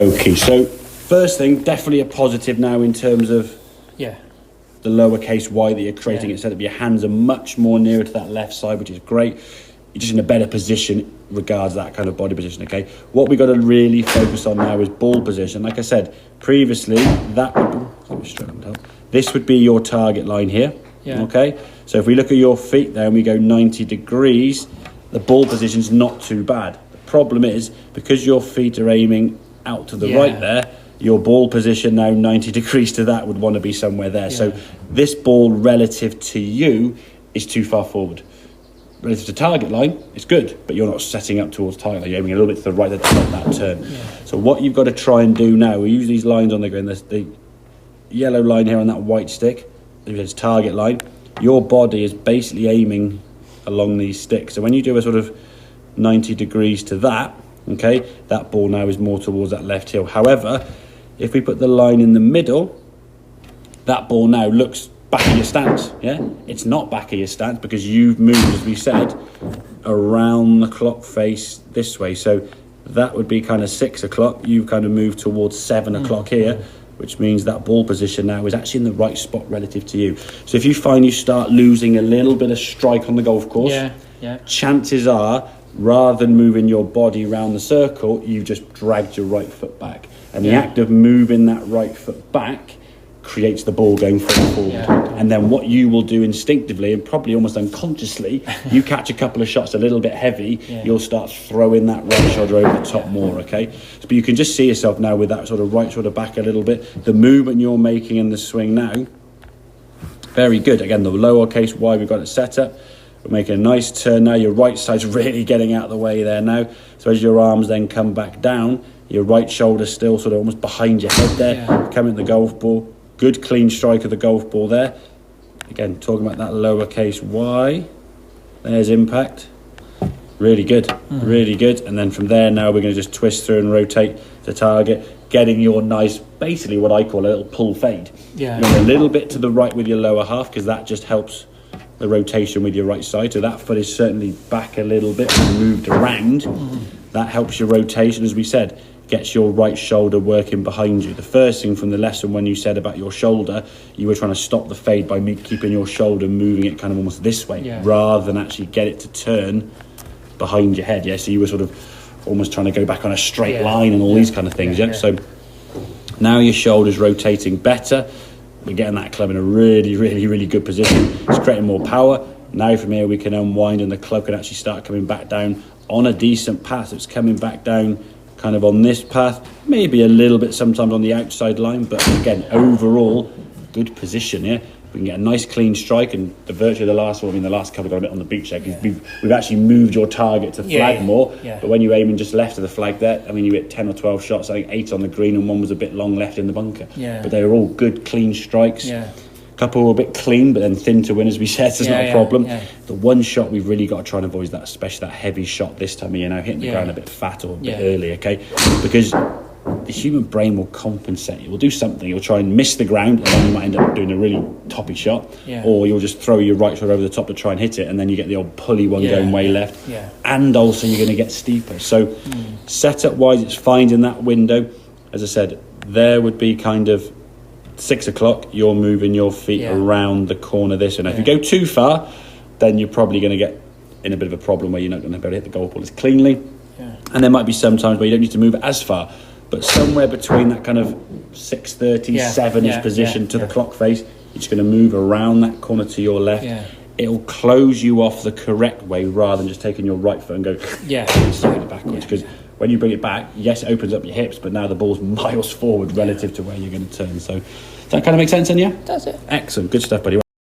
Okay, so first thing, definitely a positive now in terms of the lowercase y that you're creating. It said that your hands are much more nearer to that left side, which is great. You're just in a better position regards that kind of body position, okay? What we got to really focus on now is ball position. Like I said previously, this would be your target line here, okay? So if we look at your feet there and we go 90 degrees, the ball position's not too bad. The problem is, because your feet are aiming out to the right there, your ball position now 90 degrees to that would want to be somewhere there. So this ball relative to you is too far forward. Relative to target line, it's good, but you're not setting up towards target line. You're aiming a little bit to the right to stop that turn. So what you've got to try and do now, we use these lines on the ground. There's the yellow line here on that white stick. There's target line. Your body is basically aiming along these sticks. So when you do a sort of 90 degrees to that, okay, that ball now is more towards that left heel. However, if we put the line in the middle, that ball now looks back of your stance, It's not back of your stance because you've moved, as we said, around the clock face this way. So that would be kind of 6 o'clock. You've kind of moved towards 7 o'clock here, which means that ball position now is actually in the right spot relative to you. So if you find you start losing a little bit of strike on the golf course, chances are, rather than moving your body around the circle, you've just dragged your right foot back. And the act of moving that right foot back creates the ball going forward. And then what you will do instinctively and probably almost unconsciously, you catch a couple of shots a little bit heavy, you'll start throwing that right shoulder over the top more, okay? So, but you can just see yourself now with that sort of right shoulder back a little bit. The movement you're making in the swing now, very good. Again, the lowercase y, we've got it set up. We're making a nice turn now. Your right side's really getting out of the way there now. So as your arms then come back down, your right shoulder still sort of almost behind your head there, coming to the golf ball. Good clean strike of the golf ball there. Again, talking about that lowercase y. There's impact. Really good, really good. And then from there now we're going to just twist through and rotate the target, getting your nice, basically what I call a little pull fade. You're a little bit to the right with your lower half because that just helps the rotation with your right side. So that foot is certainly back a little bit and moved around. That helps your rotation, as we said, gets your right shoulder working behind you. The first thing from the lesson when you said about your shoulder, you were trying to stop the fade by keeping your shoulder moving it kind of almost this way rather than actually get it to turn behind your head. So you were sort of almost trying to go back on a straight line and all these kind of things. So now your shoulder's rotating better. We're getting that club in a really, really, really good position. It's creating more power. Now from here we can unwind and the club can actually start coming back down on a decent path. It's coming back down kind of on this path, maybe a little bit sometimes on the outside line, but again, overall, good position, We can get a nice clean strike, and the virtue of the last one, the last couple got a bit on the beach there, because we've actually moved your target to flag more, but when you're aiming just left of the flag there, you hit 10 or 12 shots, I think 8 on the green, and one was a bit long left in the bunker. But they were all good, clean strikes. Couple were a bit clean, but then thin to win, as we said, so it's not a problem. The one shot we've really got to try and avoid that, especially that heavy shot this time of year now, hitting the ground a bit fat or a bit early, okay? Because the human brain will compensate. It will do something. You'll try and miss the ground, and then you might end up doing a really toppy shot, or you'll just throw your right shoulder over the top to try and hit it, and then you get the old pulley one going way left, and also you're going to get steeper. So setup-wise, it's finding that window. As I said, there would be kind of 6 o'clock, you're moving your feet around the corner this, and if you go too far, then you're probably going to get in a bit of a problem where you're not going to be able to hit the golf ball as cleanly. And there might be some times where you don't need to move as far, but somewhere between that kind of 6:30, 7-ish position to the clock face, you're just going to move around that corner to your left. It'll close you off the correct way rather than just taking your right foot and go slide it backwards, because when you bring it back, yes, it opens up your hips, but now the ball's miles forward relative to where you're going to turn. So does that kind of make sense, then? Does it? Excellent. Good stuff, buddy.